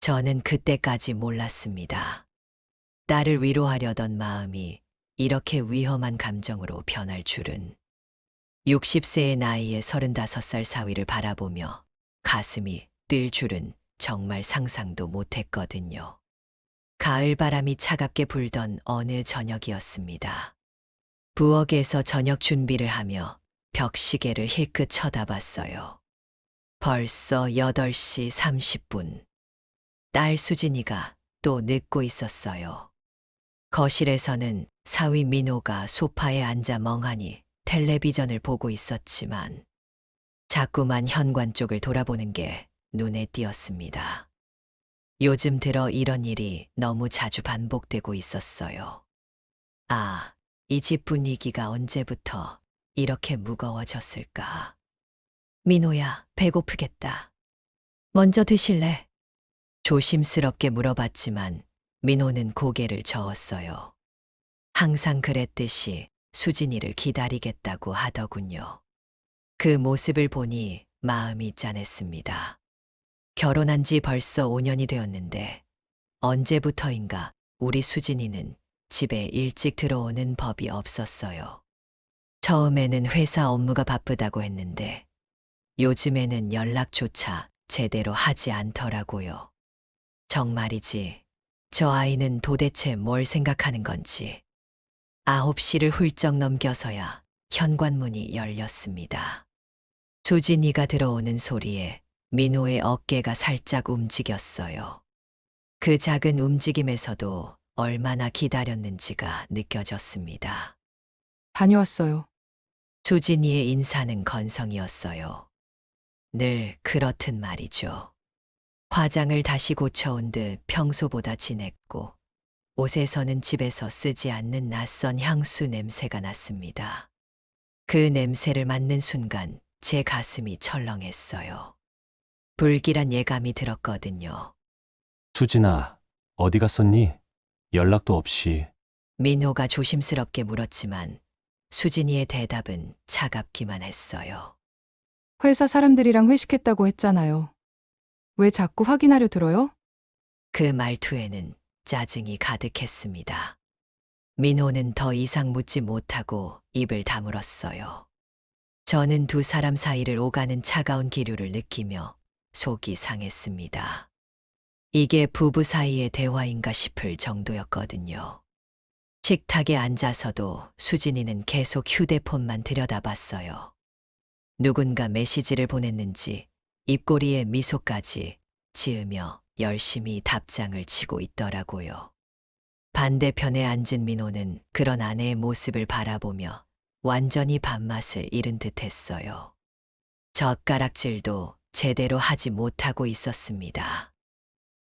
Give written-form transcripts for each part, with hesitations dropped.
저는 그때까지 몰랐습니다. 딸을 위로하려던 마음이 이렇게 위험한 감정으로 변할 줄은. 60세의 나이에 35살 사위를 바라보며 가슴이 뛸 줄은 정말 상상도 못했거든요. 가을 바람이 차갑게 불던 어느 저녁이었습니다. 부엌에서 저녁 준비를 하며 벽시계를 힐끗 쳐다봤어요. 벌써 8시 30분. 딸 수진이가 또 늦고 있었어요. 거실에서는 사위 민호가 소파에 앉아 멍하니 텔레비전을 보고 있었지만 자꾸만 현관 쪽을 돌아보는 게 눈에 띄었습니다. 요즘 들어 이런 일이 너무 자주 반복되고 있었어요. 아, 이 집 분위기가 언제부터 이렇게 무거워졌을까? 민호야, 배고프겠다. 먼저 드실래? 조심스럽게 물어봤지만 민호는 고개를 저었어요. 항상 그랬듯이 수진이를 기다리겠다고 하더군요. 그 모습을 보니 마음이 짠했습니다. 결혼한 지 벌써 5년이 되었는데 언제부터인가 우리 수진이는 집에 일찍 들어오는 법이 없었어요. 처음에는 회사 업무가 바쁘다고 했는데 요즘에는 연락조차 제대로 하지 않더라고요. 정말이지, 저 아이는 도대체 뭘 생각하는 건지. 9시를 훌쩍 넘겨서야 현관문이 열렸습니다. 수진이가 들어오는 소리에 민호의 어깨가 살짝 움직였어요. 그 작은 움직임에서도 얼마나 기다렸는지가 느껴졌습니다. 다녀왔어요. 수진이의 인사는 건성이었어요. 늘 그렇듯 말이죠. 화장을 다시 고쳐온 듯 평소보다 진했고 옷에서는 집에서 쓰지 않는 낯선 향수 냄새가 났습니다. 그 냄새를 맡는 순간 제 가슴이 철렁했어요. 불길한 예감이 들었거든요. 수진아, 어디 갔었니? 연락도 없이. 민호가 조심스럽게 물었지만 수진이의 대답은 차갑기만 했어요. 회사 사람들이랑 회식했다고 했잖아요. 왜 자꾸 확인하려 들어요? 그 말투에는 짜증이 가득했습니다. 민호는 더 이상 묻지 못하고 입을 다물었어요. 저는 두 사람 사이를 오가는 차가운 기류를 느끼며 속이 상했습니다. 이게 부부 사이의 대화인가 싶을 정도였거든요. 식탁에 앉아서도 수진이는 계속 휴대폰만 들여다봤어요. 누군가 메시지를 보냈는지 입꼬리에 미소까지 지으며 열심히 답장을 치고 있더라고요. 반대편에 앉은 민호는 그런 아내의 모습을 바라보며 완전히 밥맛을 잃은 듯 했어요. 젓가락질도 제대로 하지 못하고 있었습니다.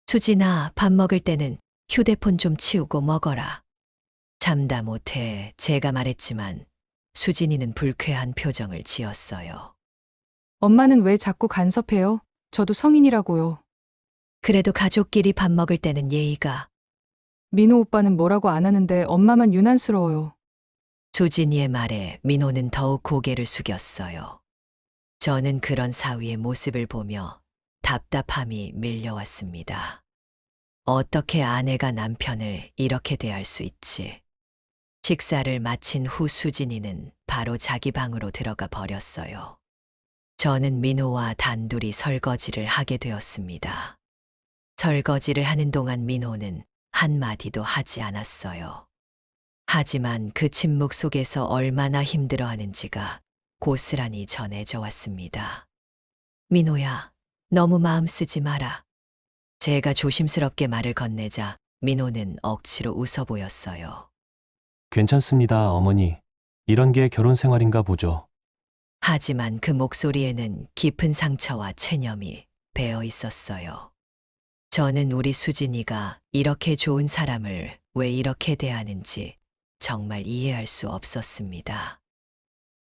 수진아, 밥 먹을 때는 휴대폰 좀 치우고 먹어라. 참다 못해 제가 말했지만 수진이는 불쾌한 표정을 지었어요. 엄마는 왜 자꾸 간섭해요? 저도 성인이라고요. 그래도 가족끼리 밥 먹을 때는 예의가. 민호 오빠는 뭐라고 안 하는데 엄마만 유난스러워요. 수진이의 말에 민호는 더욱 고개를 숙였어요. 저는 그런 사위의 모습을 보며 답답함이 밀려왔습니다. 어떻게 아내가 남편을 이렇게 대할 수 있지? 식사를 마친 후 수진이는 바로 자기 방으로 들어가 버렸어요. 저는 민호와 단둘이 설거지를 하게 되었습니다. 설거지를 하는 동안 민호는 한마디도 하지 않았어요. 하지만 그 침묵 속에서 얼마나 힘들어하는지가 고스란히 전해져 왔습니다. 민호야, 너무 마음 쓰지 마라. 제가 조심스럽게 말을 건네자 민호는 억지로 웃어 보였어요. 괜찮습니다, 어머니. 이런 게 결혼 생활인가 보죠. 하지만 그 목소리에는 깊은 상처와 체념이 배어 있었어요. 저는 우리 수진이가 이렇게 좋은 사람을 왜 이렇게 대하는지 정말 이해할 수 없었습니다.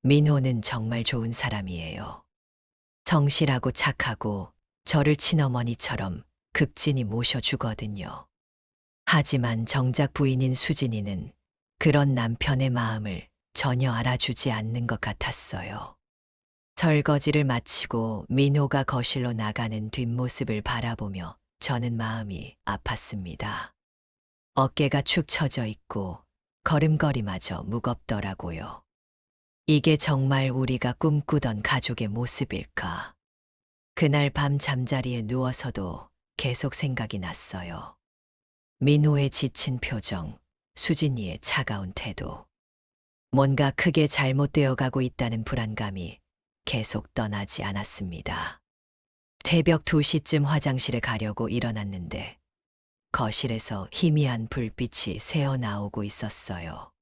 민호는 정말 좋은 사람이에요. 성실하고 착하고 저를 친어머니처럼 극진히 모셔주거든요. 하지만 정작 부인인 수진이는 그런 남편의 마음을 전혀 알아주지 않는 것 같았어요. 설거지를 마치고 민호가 거실로 나가는 뒷모습을 바라보며 저는 마음이 아팠습니다. 어깨가 축 처져 있고 걸음걸이마저 무겁더라고요. 이게 정말 우리가 꿈꾸던 가족의 모습일까? 그날 밤 잠자리에 누워서도 계속 생각이 났어요. 민호의 지친 표정, 수진이의 차가운 태도. 뭔가 크게 잘못되어 가고 있다는 불안감이 계속 떠나지 않았습니다. 새벽 2시쯤 화장실에 가려고 일어났는데 거실에서 희미한 불빛이 새어나오고 있었어요.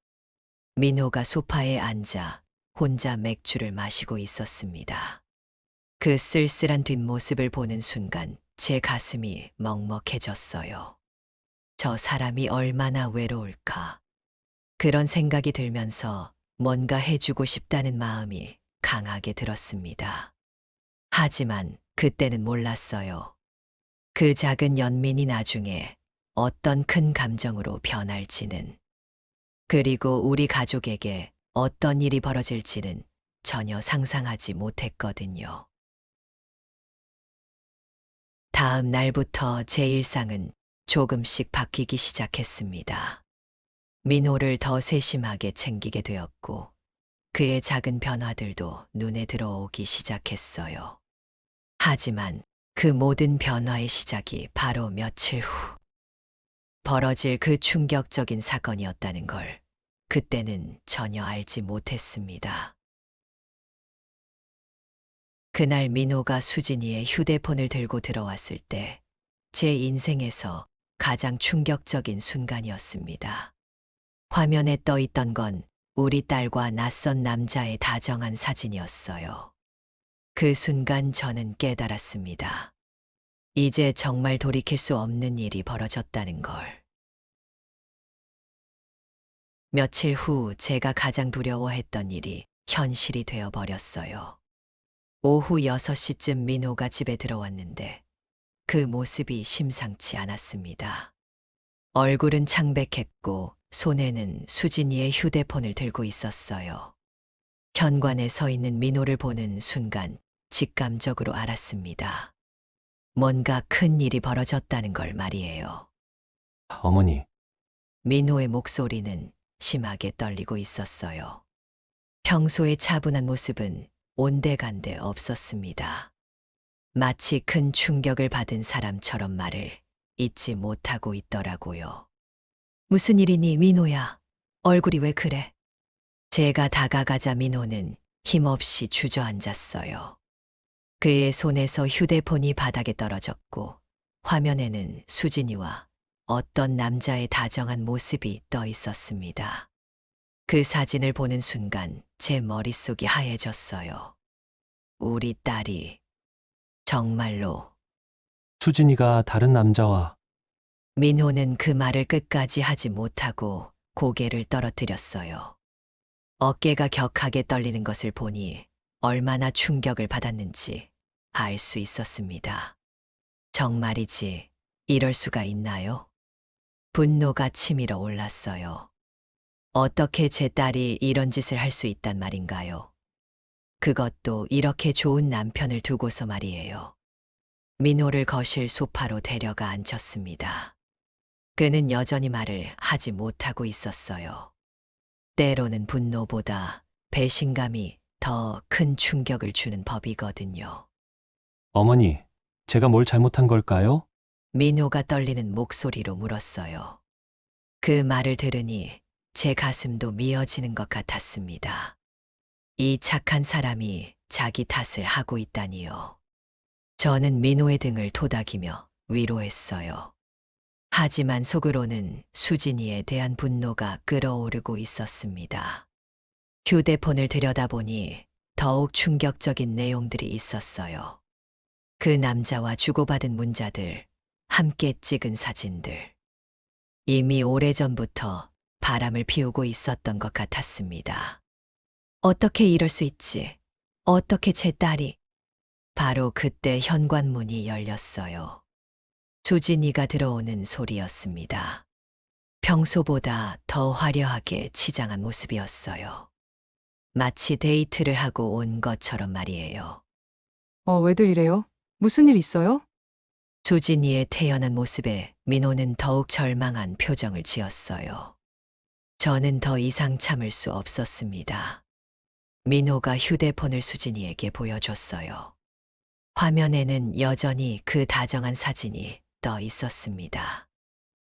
민호가 소파에 앉아 혼자 맥주를 마시고 있었습니다. 그 쓸쓸한 뒷모습을 보는 순간 제 가슴이 먹먹해졌어요. 저 사람이 얼마나 외로울까. 그런 생각이 들면서 뭔가 해주고 싶다는 마음이 강하게 들었습니다. 하지만 그때는 몰랐어요. 그 작은 연민이 나중에 어떤 큰 감정으로 변할지는, 그리고 우리 가족에게 어떤 일이 벌어질지는 전혀 상상하지 못했거든요. 다음 날부터 제 일상은 조금씩 바뀌기 시작했습니다. 민호를 더 세심하게 챙기게 되었고, 그의 작은 변화들도 눈에 들어오기 시작했어요. 하지만 그 모든 변화의 시작이 바로 며칠 후 벌어질 그 충격적인 사건이었다는 걸 그때는 전혀 알지 못했습니다. 그날 민호가 수진이의 휴대폰을 들고 들어왔을 때 제 인생에서 가장 충격적인 순간이었습니다. 화면에 떠 있던 건 우리 딸과 낯선 남자의 다정한 사진이었어요. 그 순간 저는 깨달았습니다. 이제 정말 돌이킬 수 없는 일이 벌어졌다는 걸. 며칠 후 제가 가장 두려워했던 일이 현실이 되어 버렸어요. 오후 6시쯤 민호가 집에 들어왔는데 그 모습이 심상치 않았습니다. 얼굴은 창백했고 손에는 수진이의 휴대폰을 들고 있었어요. 현관에 서 있는 민호를 보는 순간 직감적으로 알았습니다. 뭔가 큰 일이 벌어졌다는 걸 말이에요. 어머니, 민호의 목소리는 심하게 떨리고 있었어요. 평소의 차분한 모습은 온데간데 없었습니다. 마치 큰 충격을 받은 사람처럼 말을 잊지 못하고 있더라고요. 무슨 일이니, 민호야? 얼굴이 왜 그래? 제가 다가가자 민호는 힘없이 주저앉았어요. 그의 손에서 휴대폰이 바닥에 떨어졌고 화면에는 수진이와 어떤 남자의 다정한 모습이 떠 있었습니다. 그 사진을 보는 순간 제 머릿속이 하얘졌어요. 우리 딸이 정말로. 수진이가 다른 남자와 민호는 그 말을 끝까지 하지 못하고 고개를 떨어뜨렸어요. 어깨가 격하게 떨리는 것을 보니 얼마나 충격을 받았는지 알 수 있었습니다. 정말이지, 이럴 수가 있나요? 분노가 치밀어 올랐어요. 어떻게 제 딸이 이런 짓을 할 수 있단 말인가요? 그것도 이렇게 좋은 남편을 두고서 말이에요. 민호를 거실 소파로 데려가 앉혔습니다. 그는 여전히 말을 하지 못하고 있었어요. 때로는 분노보다 배신감이 더 큰 충격을 주는 법이거든요. 어머니, 제가 뭘 잘못한 걸까요? 민호가 떨리는 목소리로 물었어요. 그 말을 들으니 제 가슴도 미어지는 것 같았습니다. 이 착한 사람이 자기 탓을 하고 있다니요. 저는 민호의 등을 토닥이며 위로했어요. 하지만 속으로는 수진이에 대한 분노가 끓어오르고 있었습니다. 휴대폰을 들여다보니 더욱 충격적인 내용들이 있었어요. 그 남자와 주고받은 문자들, 함께 찍은 사진들. 이미 오래전부터 바람을 피우고 있었던 것 같았습니다. 어떻게 이럴 수 있지? 어떻게 제 딸이? 바로 그때 현관문이 열렸어요. 수진이가 들어오는 소리였습니다. 평소보다 더 화려하게 치장한 모습이었어요. 마치 데이트를 하고 온 것처럼 말이에요. 왜들 이래요? 무슨 일 있어요? 조진이의 태연한 모습에 민호는 더욱 절망한 표정을 지었어요. 저는 더 이상 참을 수 없었습니다. 민호가 휴대폰을 수진이에게 보여줬어요. 화면에는 여전히 그 다정한 사진이 떠 있었습니다.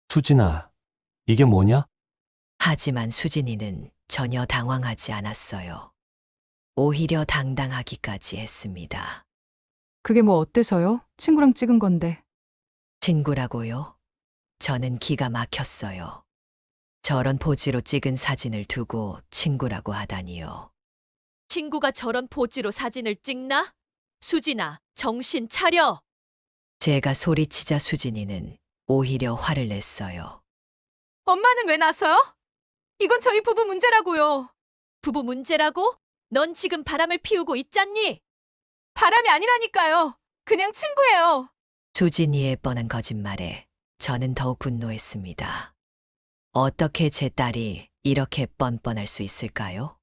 수진아, 이게 뭐냐? 하지만 수진이는 전혀 당황하지 않았어요. 오히려 당당하기까지 했습니다. 그게 뭐 어때서요? 친구랑 찍은 건데. 친구라고요? 저는 기가 막혔어요. 저런 포즈로 찍은 사진을 두고 친구라고 하다니요. 친구가 저런 포즈로 사진을 찍나? 수진아, 정신 차려! 제가 소리치자 수진이는 오히려 화를 냈어요. 엄마는 왜 나서요? 이건 저희 부부 문제라고요. 부부 문제라고? 넌 지금 바람을 피우고 있잖니? 바람이 아니라니까요. 그냥 친구예요. 수진이의 뻔한 거짓말에 저는 더욱 분노했습니다. 어떻게 제 딸이 이렇게 뻔뻔할 수 있을까요?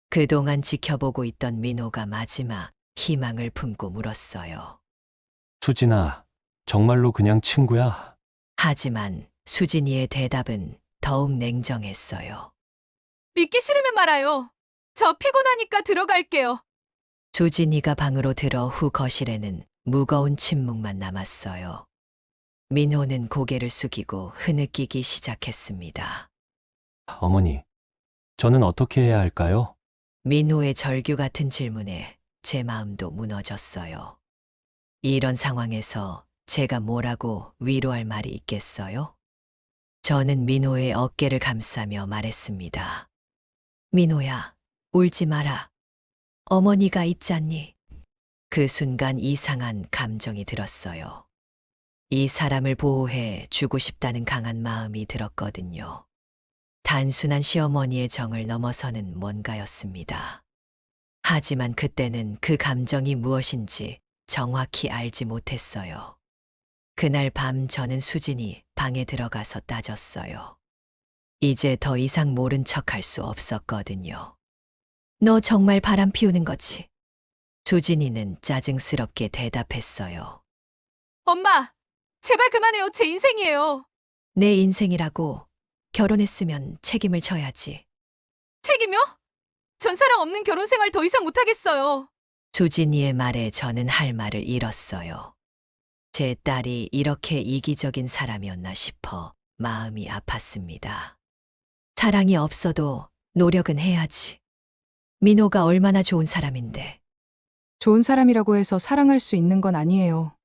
그동안 지켜보고 있던 민호가 마지막 희망을 품고 물었어요. 수진아, 정말로 그냥 친구야? 하지만 수진이의 대답은 더욱 냉정했어요. 믿기 싫으면 말아요. 저 피곤하니까 들어갈게요. 수진이가 방으로 들어 후 거실에는 무거운 침묵만 남았어요. 민호는 고개를 숙이고 흐느끼기 시작했습니다. 어머니, 저는 어떻게 해야 할까요? 민호의 절규 같은 질문에 제 마음도 무너졌어요. 이런 상황에서 제가 뭐라고 위로할 말이 있겠어요? 저는 민호의 어깨를 감싸며 말했습니다. 민호야, 울지 마라. 어머니가 있잖니. 그 순간 이상한 감정이 들었어요. 이 사람을 보호해 주고 싶다는 강한 마음이 들었거든요. 단순한 시어머니의 정을 넘어서는 뭔가였습니다. 하지만 그때는 그 감정이 무엇인지 정확히 알지 못했어요. 그날 밤 저는 수진이 방에 들어가서 따졌어요. 이제 더 이상 모른 척할 수 없었거든요. 너 정말 바람 피우는 거지? 수진이는 짜증스럽게 대답했어요. 엄마, 제발 그만해요. 제 인생이에요. 내 인생이라고 결혼했으면 책임을 져야지. 책임요? 전 사랑 없는 결혼 생활 더 이상 못하겠어요. 수진이의 말에 저는 할 말을 잃었어요. 제 딸이 이렇게 이기적인 사람이었나 싶어 마음이 아팠습니다. 사랑이 없어도 노력은 해야지. 민호가 얼마나 좋은 사람인데. 좋은 사람이라고 해서 사랑할 수 있는 건 아니에요.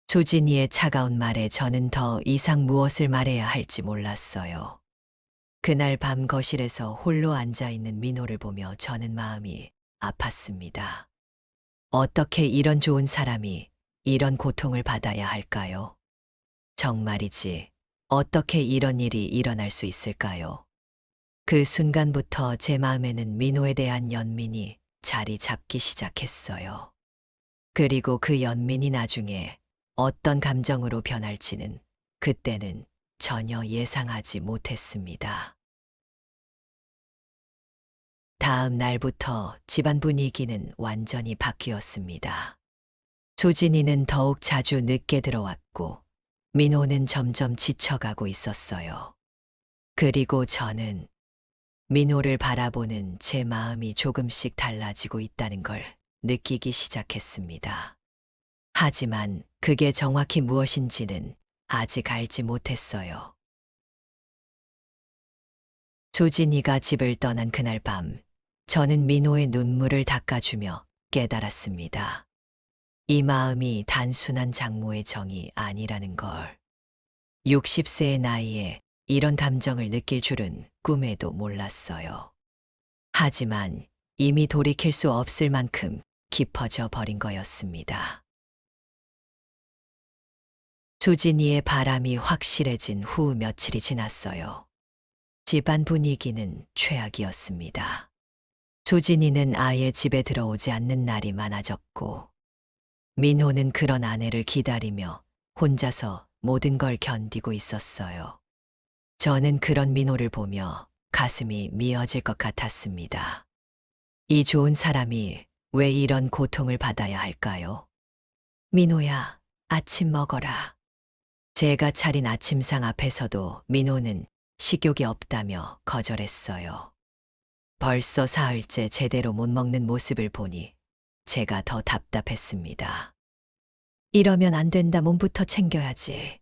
수진이의 차가운 말에 저는 더 이상 무엇을 말해야 할지 몰랐어요. 그날 밤 거실에서 홀로 앉아있는 민호를 보며 저는 마음이 아팠습니다. 어떻게 이런 좋은 사람이 이런 고통을 받아야 할까요? 정말이지, 어떻게 이런 일이 일어날 수 있을까요? 그 순간부터 제 마음에는 민호에 대한 연민이 자리 잡기 시작했어요. 그리고 그 연민이 나중에 어떤 감정으로 변할지는 그때는 전혀 예상하지 못했습니다. 다음 날부터 집안 분위기는 완전히 바뀌었습니다. 수진이는 더욱 자주 늦게 들어왔고 민호는 점점 지쳐가고 있었어요. 그리고 저는 민호를 바라보는 제 마음이 조금씩 달라지고 있다는 걸 느끼기 시작했습니다. 하지만 그게 정확히 무엇인지는 아직 알지 못했어요. 수진이가 집을 떠난 그날 밤, 저는 민호의 눈물을 닦아주며 깨달았습니다. 이 마음이 단순한 장모의 정이 아니라는 걸. 60세의 나이에 이런 감정을 느낄 줄은 꿈에도 몰랐어요. 하지만 이미 돌이킬 수 없을 만큼 깊어져 버린 거였습니다. 수진이의 바람이 확실해진 후 며칠이 지났어요. 집안 분위기는 최악이었습니다. 수진이는 아예 집에 들어오지 않는 날이 많아졌고, 민호는 그런 아내를 기다리며 혼자서 모든 걸 견디고 있었어요. 저는 그런 민호를 보며 가슴이 미어질 것 같았습니다. 이 좋은 사람이 왜 이런 고통을 받아야 할까요? 민호야, 아침 먹어라. 제가 차린 아침상 앞에서도 민호는 식욕이 없다며 거절했어요. 벌써 사흘째 제대로 못 먹는 모습을 보니 제가 더 답답했습니다. 이러면 안 된다. 몸부터 챙겨야지.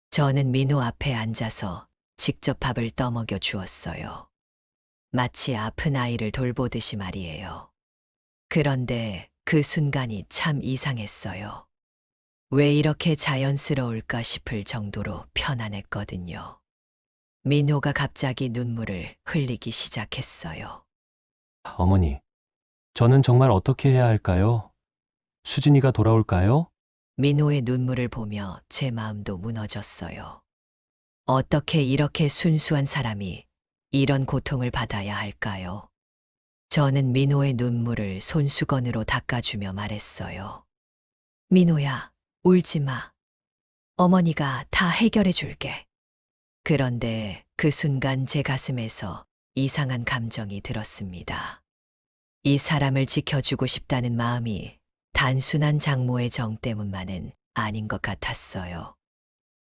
저는 민호 앞에 앉아서 직접 밥을 떠먹여 주었어요. 마치 아픈 아이를 돌보듯이 말이에요. 그런데 그 순간이 참 이상했어요. 왜 이렇게 자연스러울까 싶을 정도로 편안했거든요. 민호가 갑자기 눈물을 흘리기 시작했어요. 어머니, 저는 정말 어떻게 해야 할까요? 수진이가 돌아올까요? 민호의 눈물을 보며 제 마음도 무너졌어요. 어떻게 이렇게 순수한 사람이 이런 고통을 받아야 할까요? 저는 민호의 눈물을 손수건으로 닦아주며 말했어요. 민호야, 울지 마. 어머니가 다 해결해 줄게. 그런데 그 순간 제 가슴에서 이상한 감정이 들었습니다. 이 사람을 지켜주고 싶다는 마음이 단순한 장모의 정 때문만은 아닌 것 같았어요.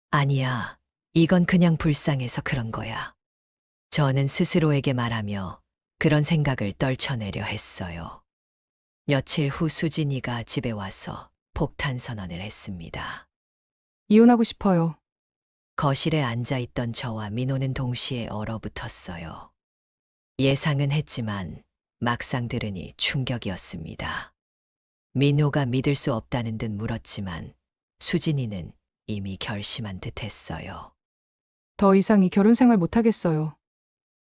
아니야, 이건 그냥 불쌍해서 그런 거야. 저는 스스로에게 말하며 그런 생각을 떨쳐내려 했어요. 며칠 후 수진이가 집에 와서 폭탄 선언을 했습니다. 이혼하고 싶어요. 거실에 앉아있던 저와 민호는 동시에 얼어붙었어요. 예상은 했지만 막상 들으니 충격이었습니다. 민호가 믿을 수 없다는 듯 물었지만 수진이는 이미 결심한 듯 했어요. 더 이상 이 결혼 생활 못하겠어요.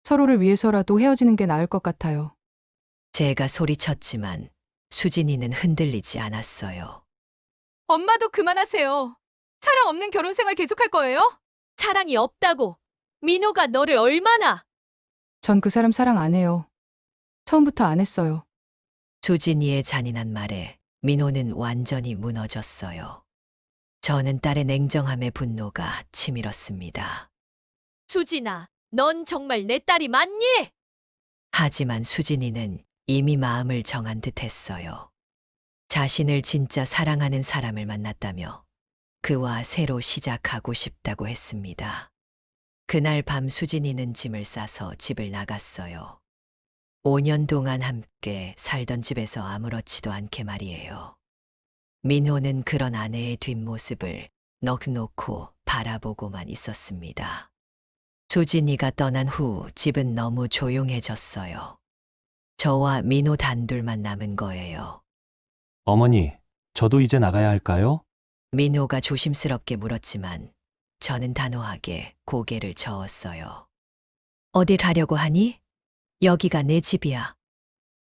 서로를 위해서라도 헤어지는 게 나을 것 같아요. 제가 소리쳤지만 수진이는 흔들리지 않았어요. 엄마도 그만하세요. 사랑 없는 결혼 생활 계속할 거예요? 사랑이 없다고. 민호가 너를 얼마나. 전 그 사람 사랑 안 해요. 처음부터 안 했어요. 수진이의 잔인한 말에 민호는 완전히 무너졌어요. 저는 딸의 냉정함에 분노가 치밀었습니다. 수진아, 넌 정말 내 딸이 맞니? 하지만 수진이는 이미 마음을 정한 듯 했어요. 자신을 진짜 사랑하는 사람을 만났다며 그와 새로 시작하고 싶다고 했습니다. 그날 밤 수진이는 짐을 싸서 집을 나갔어요. 5년 동안 함께 살던 집에서 아무렇지도 않게 말이에요. 민호는 그런 아내의 뒷모습을 넋놓고 바라보고만 있었습니다. 수진이가 떠난 후 집은 너무 조용해졌어요. 저와 민호 단둘만 남은 거예요. 어머니, 저도 이제 나가야 할까요? 민호가 조심스럽게 물었지만 저는 단호하게 고개를 저었어요. 어딜 가려고 하니? 여기가 내 집이야.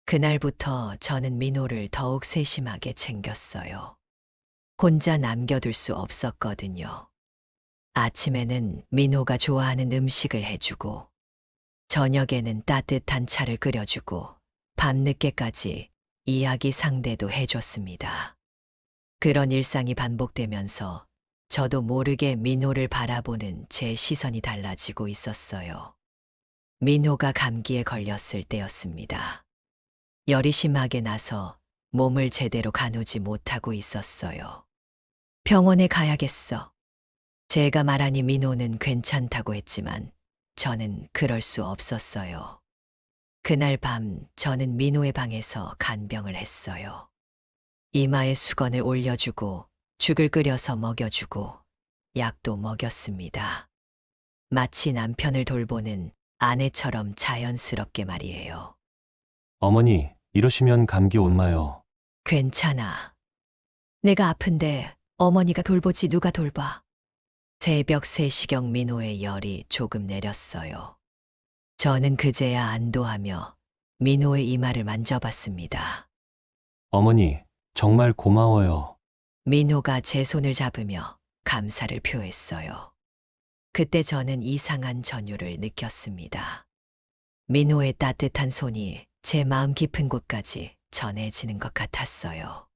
그날부터 저는 민호를 더욱 세심하게 챙겼어요. 혼자 남겨둘 수 없었거든요. 아침에는 민호가 좋아하는 음식을 해주고, 저녁에는 따뜻한 차를 끓여주고, 밤늦게까지 이야기 상대도 해줬습니다. 그런 일상이 반복되면서 저도 모르게 민호를 바라보는 제 시선이 달라지고 있었어요. 민호가 감기에 걸렸을 때였습니다. 열이 심하게 나서 몸을 제대로 가누지 못하고 있었어요. 병원에 가야겠어. 제가 말하니 민호는 괜찮다고 했지만 저는 그럴 수 없었어요. 그날 밤 저는 민호의 방에서 간병을 했어요. 이마에 수건을 올려주고 죽을 끓여서 먹여주고 약도 먹였습니다. 마치 남편을 돌보는 아내처럼 자연스럽게 말이에요. 어머니, 이러시면 감기 온 마요. 괜찮아. 내가 아픈데 어머니가 돌보지 누가 돌봐. 새벽 3시경 민호의 열이 조금 내렸어요. 저는 그제야 안도하며 민호의 이마를 만져봤습니다. 어머니, 정말 고마워요. 민호가 제 손을 잡으며 감사를 표했어요. 그때 저는 이상한 전율을 느꼈습니다. 민호의 따뜻한 손이 제 마음 깊은 곳까지 전해지는 것 같았어요.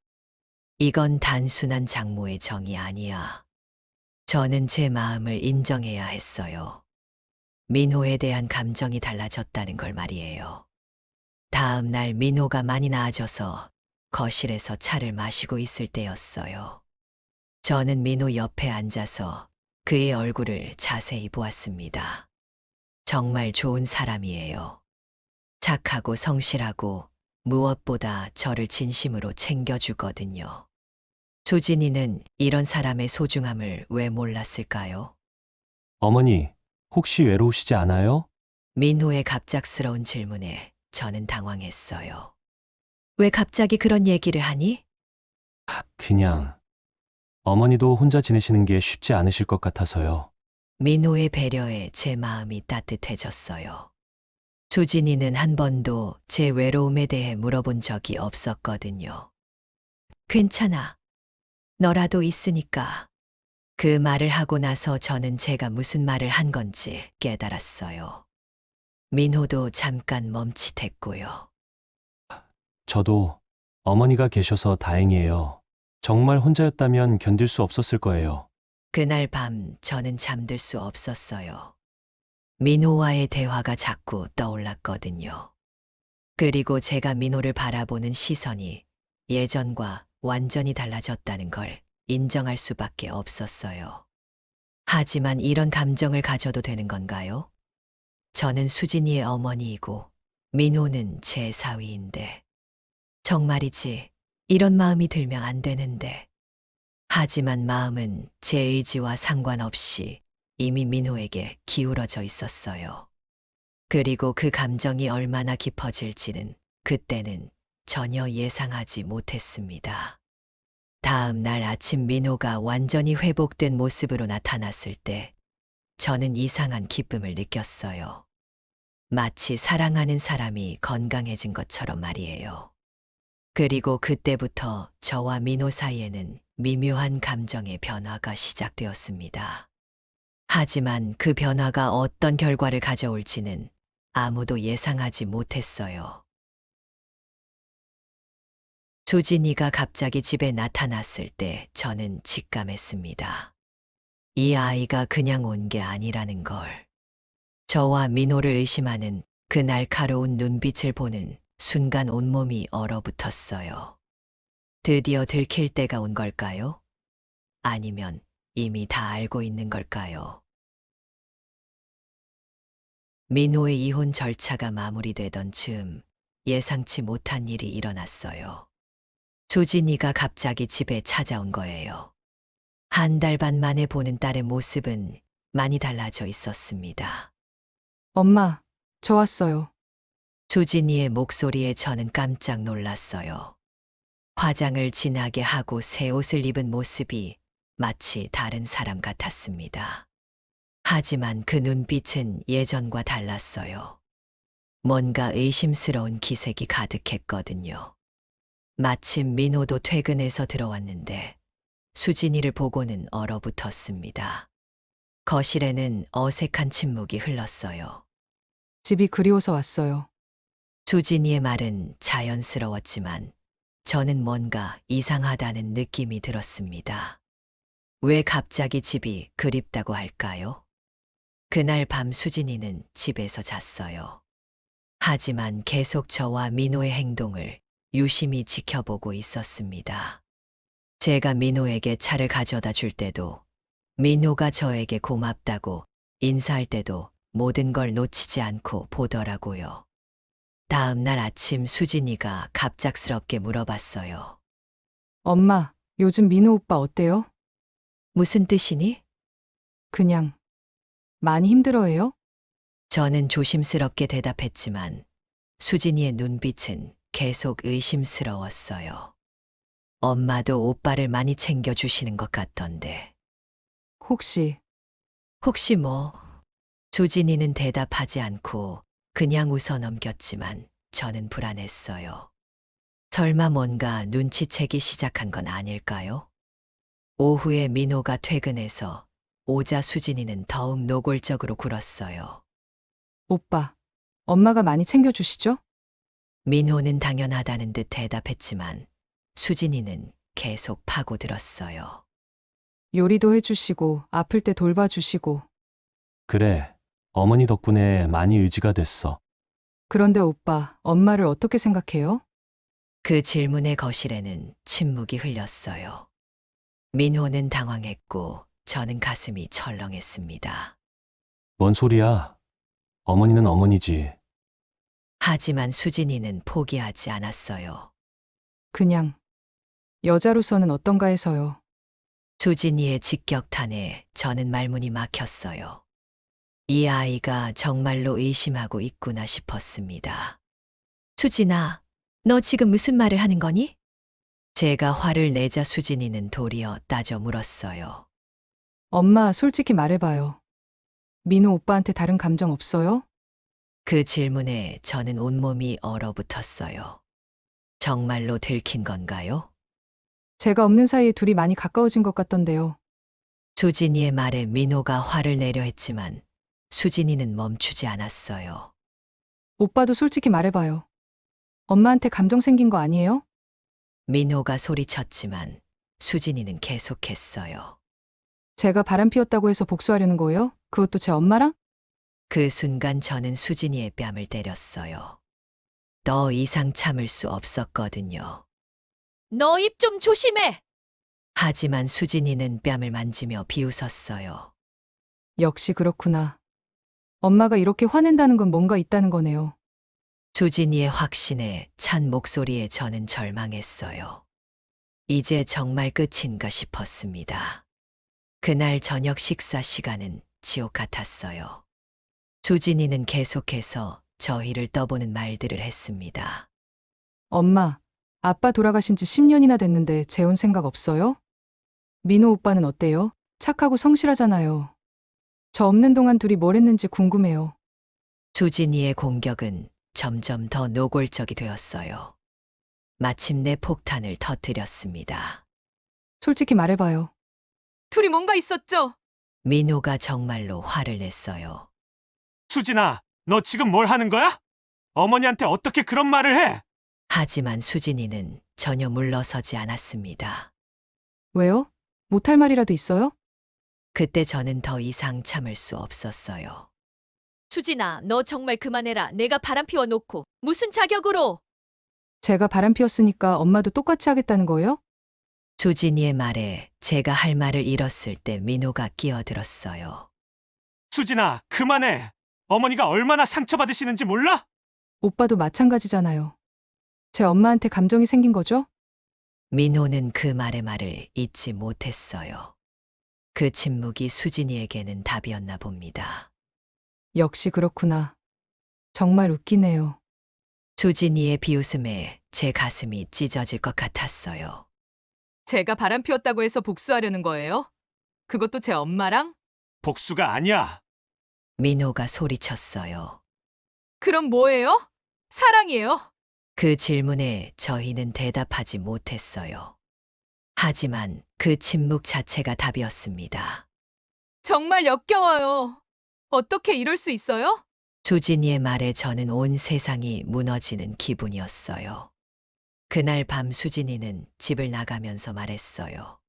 이건 단순한 장모의 정이 아니야. 저는 제 마음을 인정해야 했어요. 민호에 대한 감정이 달라졌다는 걸 말이에요. 다음 날 민호가 많이 나아져서 거실에서 차를 마시고 있을 때였어요. 저는 민호 옆에 앉아서 그의 얼굴을 자세히 보았습니다. 정말 좋은 사람이에요. 착하고 성실하고 무엇보다 저를 진심으로 챙겨주거든요. 수진이는 이런 사람의 소중함을 왜 몰랐을까요? 어머니, 혹시 외로우시지 않아요? 민호의 갑작스러운 질문에 저는 당황했어요. 왜 갑자기 그런 얘기를 하니? 그냥. 어머니도 혼자 지내시는 게 쉽지 않으실 것 같아서요. 민호의 배려에 제 마음이 따뜻해졌어요. 수진이는 한 번도 제 외로움에 대해 물어본 적이 없었거든요. 괜찮아. 너라도 있으니까. 그 말을 하고 나서 저는 제가 무슨 말을 한 건지 깨달았어요. 민호도 잠깐 멈칫했고요. 저도 어머니가 계셔서 다행이에요. 정말 혼자였다면 견딜 수 없었을 거예요. 그날 밤 저는 잠들 수 없었어요. 민호와의 대화가 자꾸 떠올랐거든요. 그리고 제가 민호를 바라보는 시선이 예전과 완전히 달라졌다는 걸 인정할 수밖에 없었어요. 하지만 이런 감정을 가져도 되는 건가요? 저는 수진이의 어머니이고 민호는 제 사위인데. 정말이지 이런 마음이 들면 안 되는데. 하지만 마음은 제 의지와 상관없이 이미 민호에게 기울어져 있었어요. 그리고 그 감정이 얼마나 깊어질지는 그때는 전혀 예상하지 못했습니다. 다음 날 아침 민호가 완전히 회복된 모습으로 나타났을 때 저는 이상한 기쁨을 느꼈어요. 마치 사랑하는 사람이 건강해진 것처럼 말이에요. 그리고 그때부터 저와 민호 사이에는 미묘한 감정의 변화가 시작되었습니다. 하지만 그 변화가 어떤 결과를 가져올지는 아무도 예상하지 못했어요. 수진이가 갑자기 집에 나타났을 때 저는 직감했습니다. 이 아이가 그냥 온 게 아니라는 걸. 저와 민호를 의심하는 그 날카로운 눈빛을 보는 순간 온몸이 얼어붙었어요. 드디어 들킬 때가 온 걸까요? 아니면 이미 다 알고 있는 걸까요? 민호의 이혼 절차가 마무리되던 즈음 예상치 못한 일이 일어났어요. 수진이가 갑자기 집에 찾아온 거예요. 한 달 반 만에 보는 딸의 모습은 많이 달라져 있었습니다. 엄마, 저 왔어요. 수진이의 목소리에 저는 깜짝 놀랐어요. 화장을 진하게 하고 새 옷을 입은 모습이 마치 다른 사람 같았습니다. 하지만 그 눈빛은 예전과 달랐어요. 뭔가 의심스러운 기색이 가득했거든요. 마침 민호도 퇴근해서 들어왔는데 수진이를 보고는 얼어붙었습니다. 거실에는 어색한 침묵이 흘렀어요. 집이 그리워서 왔어요. 수진이의 말은 자연스러웠지만 저는 뭔가 이상하다는 느낌이 들었습니다. 왜 갑자기 집이 그립다고 할까요? 그날 밤 수진이는 집에서 잤어요. 하지만 계속 저와 민호의 행동을 유심히 지켜보고 있었습니다. 제가 민호에게 차를 가져다 줄 때도, 민호가 저에게 고맙다고 인사할 때도 모든 걸 놓치지 않고 보더라고요. 다음 날 아침 수진이가 갑작스럽게 물어봤어요. 엄마, 요즘 민호 오빠 어때요? 무슨 뜻이니? 그냥 많이 힘들어해요? 저는 조심스럽게 대답했지만 수진이의 눈빛은 계속 의심스러웠어요. 엄마도 오빠를 많이 챙겨주시는 것 같던데. 혹시 혹시 뭐? 수진이는 대답하지 않고 그냥 웃어 넘겼지만 저는 불안했어요. 설마 뭔가 눈치채기 시작한 건 아닐까요? 오후에 민호가 퇴근해서 오자 수진이는 더욱 노골적으로 굴었어요. 오빠, 엄마가 많이 챙겨주시죠? 민호는 당연하다는 듯 대답했지만 수진이는 계속 파고들었어요. 요리도 해주시고 아플 때 돌봐주시고. 그래, 어머니 덕분에 많이 의지가 됐어. 그런데 오빠, 엄마를 어떻게 생각해요? 그 질문의 거실에는 침묵이 흘렸어요. 민호는 당황했고 저는 가슴이 철렁했습니다. 뭔 소리야? 어머니는 어머니지. 하지만 수진이는 포기하지 않았어요. 그냥 여자로서는 어떤가 해서요. 수진이의 직격탄에 저는 말문이 막혔어요. 이 아이가 정말로 의심하고 있구나 싶었습니다. 수진아, 너 지금 무슨 말을 하는 거니? 제가 화를 내자 수진이는 도리어 따져 물었어요. 엄마, 솔직히 말해봐요. 민호 오빠한테 다른 감정 없어요? 그 질문에 저는 온몸이 얼어붙었어요. 정말로 들킨 건가요? 제가 없는 사이에 둘이 많이 가까워진 것 같던데요. 수진이의 말에 민호가 화를 내려 했지만 수진이는 멈추지 않았어요. 오빠도 솔직히 말해봐요. 엄마한테 감정 생긴 거 아니에요? 민호가 소리쳤지만 수진이는 계속했어요. 제가 바람 피웠다고 해서 복수하려는 거예요? 그것도 제 엄마랑? 그 순간 저는 수진이의 뺨을 때렸어요. 더 이상 참을 수 없었거든요. 너 입 좀 조심해! 하지만 수진이는 뺨을 만지며 비웃었어요. 역시 그렇구나. 엄마가 이렇게 화낸다는 건 뭔가 있다는 거네요. 수진이의 확신에 찬 목소리에 저는 절망했어요. 이제 정말 끝인가 싶었습니다. 그날 저녁 식사 시간은 지옥 같았어요. 수진이는 계속해서 저희를 떠보는 말들을 했습니다. 엄마, 아빠 돌아가신 지 10년이나 됐는데 재혼 생각 없어요? 민호 오빠는 어때요? 착하고 성실하잖아요. 저 없는 동안 둘이 뭘 했는지 궁금해요. 수진이의 공격은 점점 더 노골적이 되었어요. 마침내 폭탄을 터뜨렸습니다. 솔직히 말해봐요. 둘이 뭔가 있었죠? 민호가 정말로 화를 냈어요. 수진아, 너 지금 뭘 하는 거야? 어머니한테 어떻게 그런 말을 해? 하지만 수진이는 전혀 물러서지 않았습니다. 왜요? 못할 말이라도 있어요? 그때 저는 더 이상 참을 수 없었어요. 수진아, 너 정말 그만해라. 내가 바람 피워놓고 무슨 자격으로? 제가 바람 피웠으니까 엄마도 똑같이 하겠다는 거예요? 수진이의 말에 제가 할 말을 잃었을 때 민호가 끼어들었어요. 수진아, 그만해. 어머니가 얼마나 상처받으시는지 몰라? 오빠도 마찬가지잖아요. 제 엄마한테 감정이 생긴 거죠? 민호는 그 말의 말을 잊지 못했어요. 그 침묵이 수진이에게는 답이었나 봅니다. 역시 그렇구나. 정말 웃기네요. 수진이의 비웃음에 제 가슴이 찢어질 것 같았어요. 제가 바람 피웠다고 해서 복수하려는 거예요? 그것도 제 엄마랑? 복수가 아니야. 민호가 소리쳤어요. 그럼 뭐예요? 사랑이에요? 그 질문에 저희는 대답하지 못했어요. 하지만 그 침묵 자체가 답이었습니다. 정말 역겨워요. 어떻게 이럴 수 있어요? 수진이의 말에 저는 온 세상이 무너지는 기분이었어요. 그날 밤 수진이는 집을 나가면서 말했어요.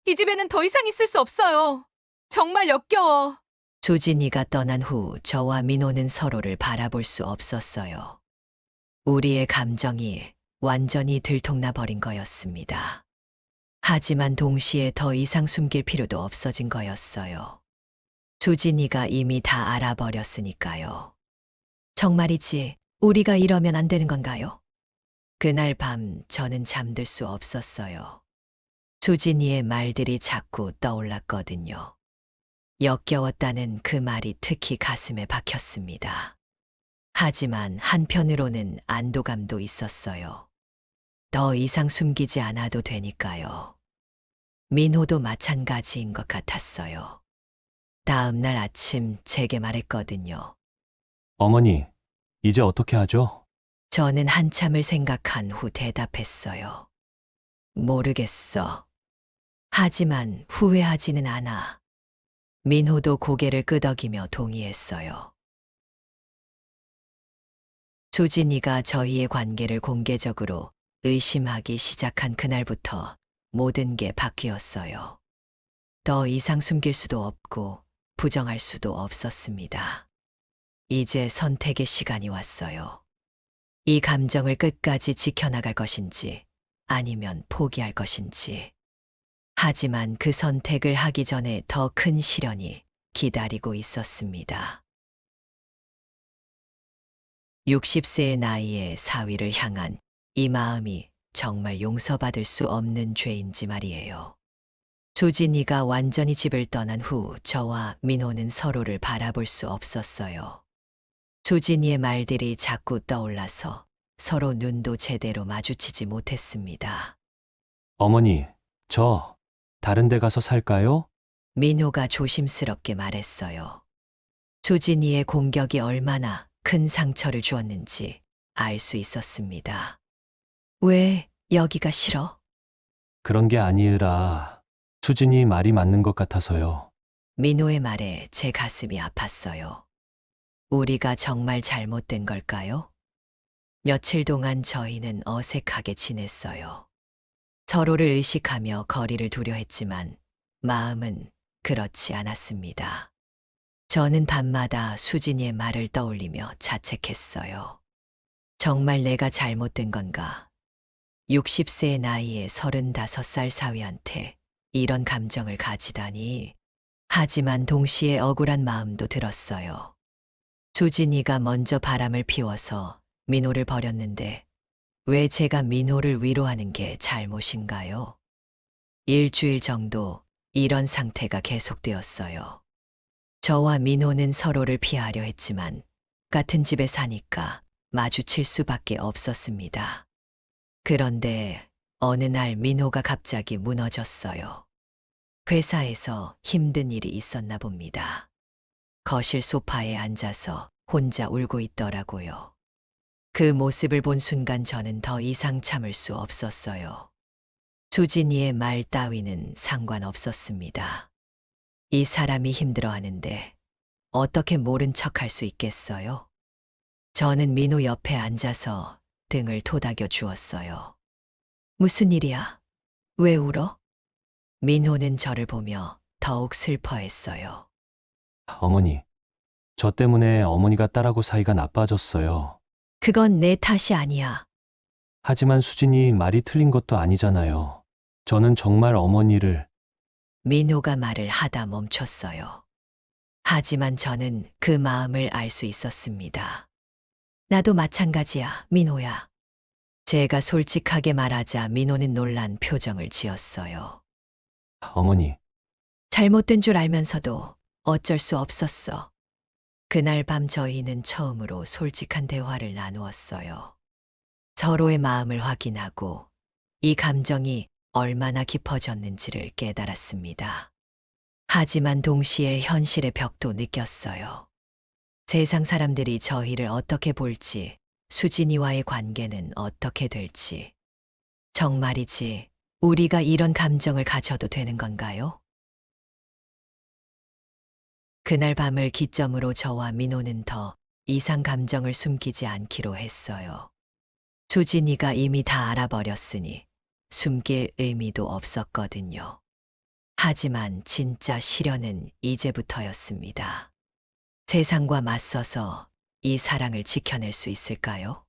이 집에는 더 이상 있을 수 없어요. 정말 역겨워. 수진이가 떠난 후 저와 민호는 서로를 바라볼 수 없었어요. 우리의 감정이 완전히 들통나 버린 거였습니다. 하지만 동시에 더 이상 숨길 필요도 없어진 거였어요. 수진이가 이미 다 알아버렸으니까요. 정말이지, 우리가 이러면 안 되는 건가요? 그날 밤 저는 잠들 수 없었어요. 수진이의 말들이 자꾸 떠올랐거든요. 역겨웠다는 그 말이 특히 가슴에 박혔습니다. 하지만 한편으로는 안도감도 있었어요. 더 이상 숨기지 않아도 되니까요. 민호도 마찬가지인 것 같았어요. 다음 날 아침 제게 말했거든요. 어머니, 이제 어떻게 하죠? 저는 한참을 생각한 후 대답했어요. 모르겠어. 하지만 후회하지는 않아. 민호도 고개를 끄덕이며 동의했어요. 수진이가 저희의 관계를 공개적으로 의심하기 시작한 그날부터 모든 게 바뀌었어요. 더 이상 숨길 수도 없고 부정할 수도 없었습니다. 이제 선택의 시간이 왔어요. 이 감정을 끝까지 지켜나갈 것인지 아니면 포기할 것인지. 하지만 그 선택을 하기 전에 더 큰 시련이 기다리고 있었습니다. 60세의 나이에 사위를 향한 이 마음이 정말 용서받을 수 없는 죄인지 말이에요. 수진이가 완전히 집을 떠난 후 저와 민호는 서로를 바라볼 수 없었어요. 수진이의 말들이 자꾸 떠올라서 서로 눈도 제대로 마주치지 못했습니다. 어머니, 저 다른 데 가서 살까요? 민호가 조심스럽게 말했어요. 수진이의 공격이 얼마나 큰 상처를 주었는지 알 수 있었습니다. 왜 여기가 싫어? 그런 게 아니라 수진이 말이 맞는 것 같아서요. 민호의 말에 제 가슴이 아팠어요. 우리가 정말 잘못된 걸까요? 며칠 동안 저희는 어색하게 지냈어요. 서로를 의식하며 거리를 두려 했지만 마음은 그렇지 않았습니다. 저는 밤마다 수진이의 말을 떠올리며 자책했어요. 정말 내가 잘못된 건가? 60세의 나이에 35살 사위한테 이런 감정을 가지다니. 하지만 동시에 억울한 마음도 들었어요. 수진이가 먼저 바람을 피워서 민호를 버렸는데 왜 제가 민호를 위로하는 게 잘못인가요? 일주일 정도 이런 상태가 계속되었어요. 저와 민호는 서로를 피하려 했지만 같은 집에 사니까 마주칠 수밖에 없었습니다. 그런데 어느 날 민호가 갑자기 무너졌어요. 회사에서 힘든 일이 있었나 봅니다. 거실 소파에 앉아서 혼자 울고 있더라고요. 그 모습을 본 순간 저는 더 이상 참을 수 없었어요. 수진이의 말 따위는 상관없었습니다. 이 사람이 힘들어하는데 어떻게 모른 척할 수 있겠어요? 저는 민호 옆에 앉아서 등을 토닥여 주었어요. 무슨 일이야? 왜 울어? 민호는 저를 보며 더욱 슬퍼했어요. 어머니, 저 때문에 어머니가 딸하고 사이가 나빠졌어요. 그건 내 탓이 아니야. 하지만 수진이 말이 틀린 것도 아니잖아요. 저는 정말 어머니를 민호가 말을 하다 멈췄어요. 하지만 저는 그 마음을 알 수 있었습니다. 나도 마찬가지야, 민호야. 제가 솔직하게 말하자 민호는 놀란 표정을 지었어요. 어머니, 잘못된 줄 알면서도 어쩔 수 없었어. 그날 밤 저희는 처음으로 솔직한 대화를 나누었어요. 서로의 마음을 확인하고 이 감정이 얼마나 깊어졌는지를 깨달았습니다. 하지만 동시에 현실의 벽도 느꼈어요. 세상 사람들이 저희를 어떻게 볼지, 수진이와의 관계는 어떻게 될지. 정말이지, 우리가 이런 감정을 가져도 되는 건가요? 그날 밤을 기점으로 저와 민호는 더 이상 감정을 숨기지 않기로 했어요. 수진이가 이미 다 알아버렸으니 숨길 의미도 없었거든요. 하지만 진짜 시련은 이제부터였습니다. 세상과 맞서서 이 사랑을 지켜낼 수 있을까요?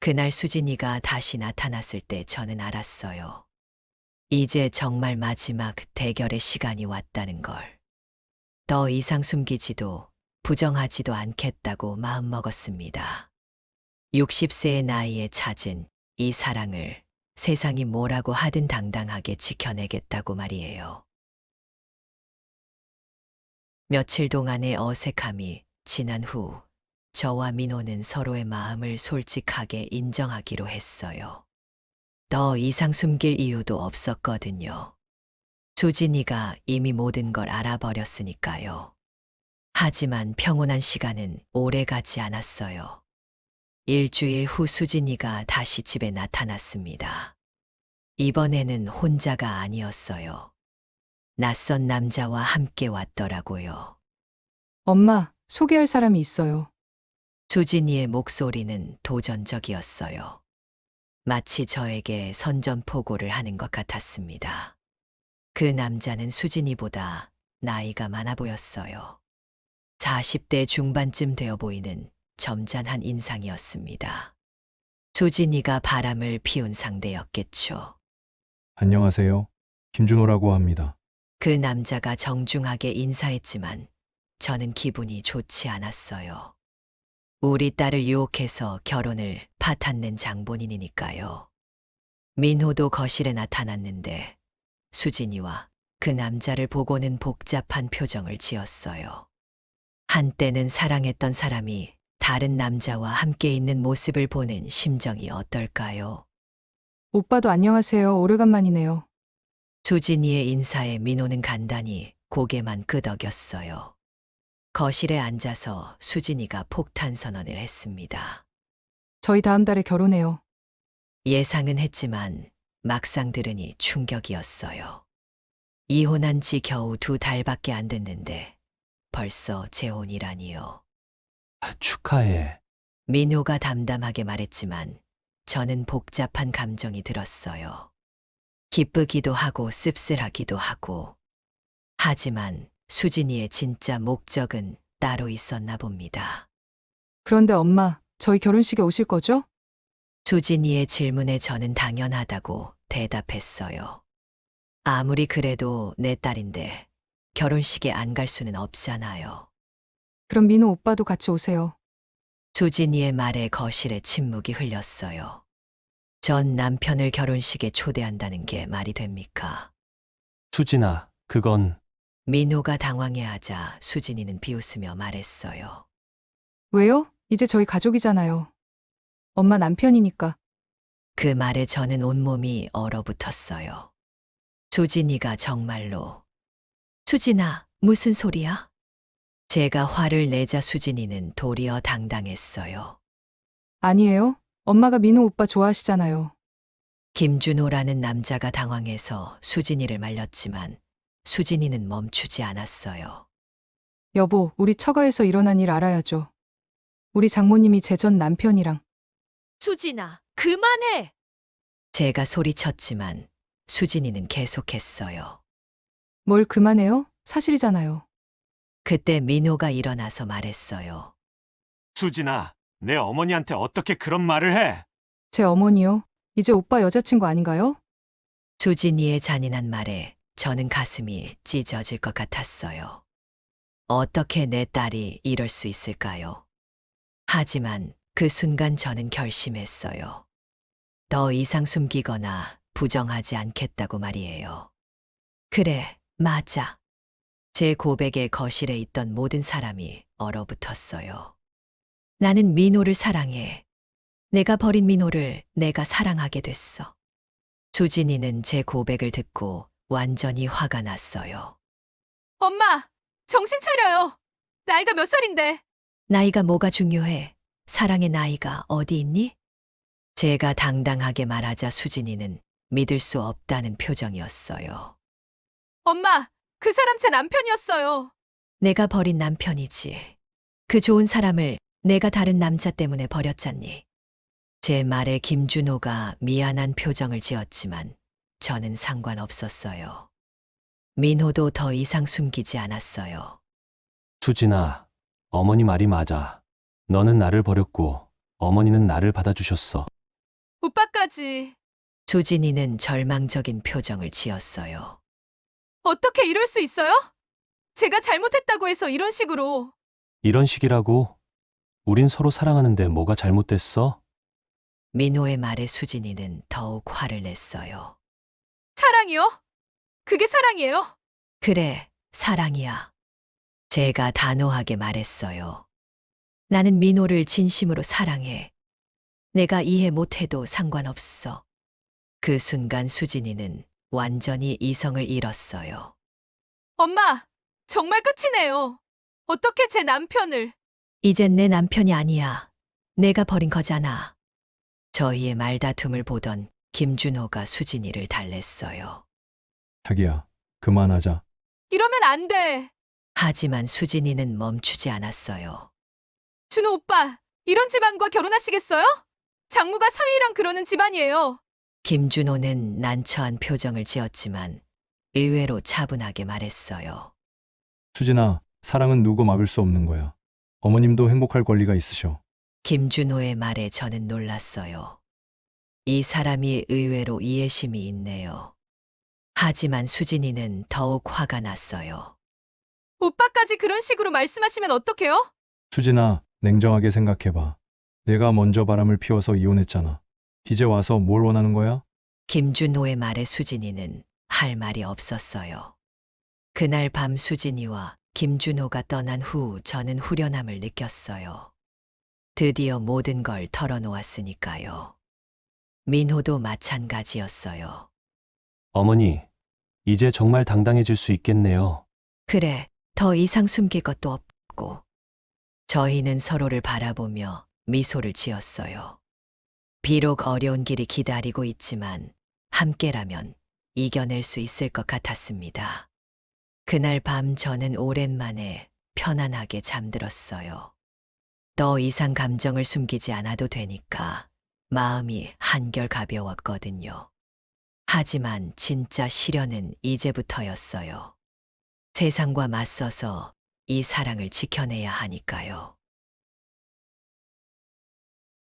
그날 수진이가 다시 나타났을 때 저는 알았어요. 이제 정말 마지막 대결의 시간이 왔다는 걸. 더 이상 숨기지도 부정하지도 않겠다고 마음먹었습니다. 60세의 나이에 찾은 이 사랑을 세상이 뭐라고 하든 당당하게 지켜내겠다고 말이에요. 며칠 동안의 어색함이 지난 후 저와 민호는 서로의 마음을 솔직하게 인정하기로 했어요. 더 이상 숨길 이유도 없었거든요. 수진이가 이미 모든 걸 알아버렸으니까요. 하지만 평온한 시간은 오래 가지 않았어요. 일주일 후 수진이가 다시 집에 나타났습니다. 이번에는 혼자가 아니었어요. 낯선 남자와 함께 왔더라고요. 엄마, 소개할 사람이 있어요. 수진이의 목소리는 도전적이었어요. 마치 저에게 선전포고를 하는 것 같았습니다. 그 남자는 수진이보다 나이가 많아 보였어요. 40대 중반쯤 되어 보이는 점잖한 인상이었습니다. 수진이가 바람을 피운 상대였겠죠. 안녕하세요. 김준호라고 합니다. 그 남자가 정중하게 인사했지만 저는 기분이 좋지 않았어요. 우리 딸을 유혹해서 결혼을 파탄낸 장본인이니까요. 민호도 거실에 나타났는데 수진이와 그 남자를 보고는 복잡한 표정을 지었어요. 한때는 사랑했던 사람이 다른 남자와 함께 있는 모습을 보는 심정이 어떨까요? 오빠도 안녕하세요. 오래간만이네요. 수진이의 인사에 민호는 간단히 고개만 끄덕였어요. 거실에 앉아서 수진이가 폭탄 선언을 했습니다. 저희 다음 달에 결혼해요. 예상은 했지만 막상 들으니 충격이었어요. 이혼한 지 겨우 2달밖에 안 됐는데 벌써 재혼이라니요. 축하해. 민호가 담담하게 말했지만 저는 복잡한 감정이 들었어요. 기쁘기도 하고 씁쓸하기도 하고. 하지만 수진이의 진짜 목적은 따로 있었나 봅니다. 그런데 엄마, 저희 결혼식에 오실 거죠? 수진이의 질문에 저는 당연하다고 대답했어요. 아무리 그래도 내 딸인데 결혼식에 안 갈 수는 없잖아요. 그럼 민호 오빠도 같이 오세요. 수진이의 말에 거실에 침묵이 흘렸어요. 전 남편을 결혼식에 초대한다는 게 말이 됩니까? 수진아, 그건 민호가 당황해하자 수진이는 비웃으며 말했어요. 왜요? 이제 저희 가족이잖아요. 엄마 남편이니까. 그 말에 저는 온몸이 얼어붙었어요. 수진이가 정말로. 수진아, 무슨 소리야? 제가 화를 내자 수진이는 도리어 당당했어요. 아니에요. 엄마가 민호 오빠 좋아하시잖아요. 김준호라는 남자가 당황해서 수진이를 말렸지만 수진이는 멈추지 않았어요. 여보, 우리 처가에서 일어난 일 알아야죠. 우리 장모님이 제 전 남편이랑. 수진아, 그만해! 제가 소리쳤지만 수진이는 계속했어요. 뭘 그만해요? 사실이잖아요. 그때 민호가 일어나서 말했어요. 수진아, 내 어머니한테 어떻게 그런 말을 해? 제 어머니요? 이제 오빠 여자친구 아닌가요? 수진이의 잔인한 말에 저는 가슴이 찢어질 것 같았어요. 어떻게 내 딸이 이럴 수 있을까요? 하지만 그 순간 저는 결심했어요. 더 이상 숨기거나 부정하지 않겠다고 말이에요. 그래, 맞아. 제 고백에 거실에 있던 모든 사람이 얼어붙었어요. 나는 민호를 사랑해. 내가 버린 민호를 내가 사랑하게 됐어. 수진이는 제 고백을 듣고 완전히 화가 났어요. 엄마, 정신 차려요. 나이가 몇 살인데. 나이가 뭐가 중요해? 사랑의 나이가 어디 있니? 제가 당당하게 말하자 수진이는 믿을 수 없다는 표정이었어요. 엄마, 그 사람 제 남편이었어요. 내가 버린 남편이지. 그 좋은 사람을 내가 다른 남자 때문에 버렸잖니. 제 말에 김준호가 미안한 표정을 지었지만 저는 상관없었어요. 민호도 더 이상 숨기지 않았어요. 수진아, 어머니 말이 맞아. 너는 나를 버렸고 어머니는 나를 받아주셨어. 오빠까지. 수진이는 절망적인 표정을 지었어요. 어떻게 이럴 수 있어요? 제가 잘못했다고 해서 이런 식으로. 이런 식이라고? 우린 서로 사랑하는데 뭐가 잘못됐어? 민호의 말에 수진이는 더욱 화를 냈어요. 사랑이요? 그게 사랑이에요? 그래, 사랑이야. 제가 단호하게 말했어요. 나는 민호를 진심으로 사랑해. 내가 이해 못해도 상관없어. 그 순간 수진이는 완전히 이성을 잃었어요. 엄마, 정말 끝이네요. 어떻게 제 남편을. 이젠 내 남편이 아니야. 내가 버린 거잖아. 저희의 말다툼을 보던 김준호가 수진이를 달랬어요. 자기야, 그만하자. 이러면 안 돼. 하지만 수진이는 멈추지 않았어요. 준호 오빠, 이런 집안과 결혼하시겠어요? 장모가 사위랑 그러는 집안이에요. 김준호는 난처한 표정을 지었지만 의외로 차분하게 말했어요. 수진아, 사랑은 누구 막을 수 없는 거야. 어머님도 행복할 권리가 있으셔. 김준호의 말에 저는 놀랐어요. 이 사람이 의외로 이해심이 있네요. 하지만 수진이는 더욱 화가 났어요. 오빠까지 그런 식으로 말씀하시면 어떡해요? 수진아, 냉정하게 생각해봐. 내가 먼저 바람을 피워서 이혼했잖아. 이제 와서 뭘 원하는 거야? 김준호의 말에 수진이는 할 말이 없었어요. 그날 밤 수진이와 김준호가 떠난 후 저는 후련함을 느꼈어요. 드디어 모든 걸 털어놓았으니까요. 민호도 마찬가지였어요. 어머니, 이제 정말 당당해질 수 있겠네요. 그래, 더 이상 숨길 것도 없고. 저희는 서로를 바라보며 미소를 지었어요. 비록 어려운 길이 기다리고 있지만 함께라면 이겨낼 수 있을 것 같았습니다. 그날 밤 저는 오랜만에 편안하게 잠들었어요. 더 이상 감정을 숨기지 않아도 되니까 마음이 한결 가벼웠거든요. 하지만 진짜 시련은 이제부터였어요. 세상과 맞서서 이 사랑을 지켜내야 하니까요.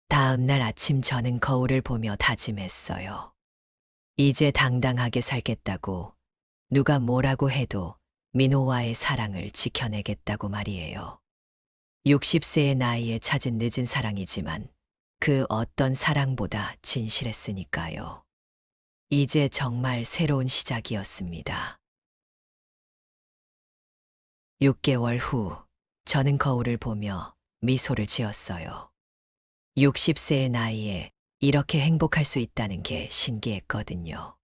다음 날 아침 저는 거울을 보며 다짐했어요. 이제 당당하게 살겠다고, 누가 뭐라고 해도 민호와의 사랑을 지켜내겠다고 말이에요. 60세의 나이에 찾은 늦은 사랑이지만 그 어떤 사랑보다 진실했으니까요. 이제 정말 새로운 시작이었습니다. 6개월 후 저는 거울을 보며 미소를 지었어요. 60세의 나이에 이렇게 행복할 수 있다는 게 신기했거든요.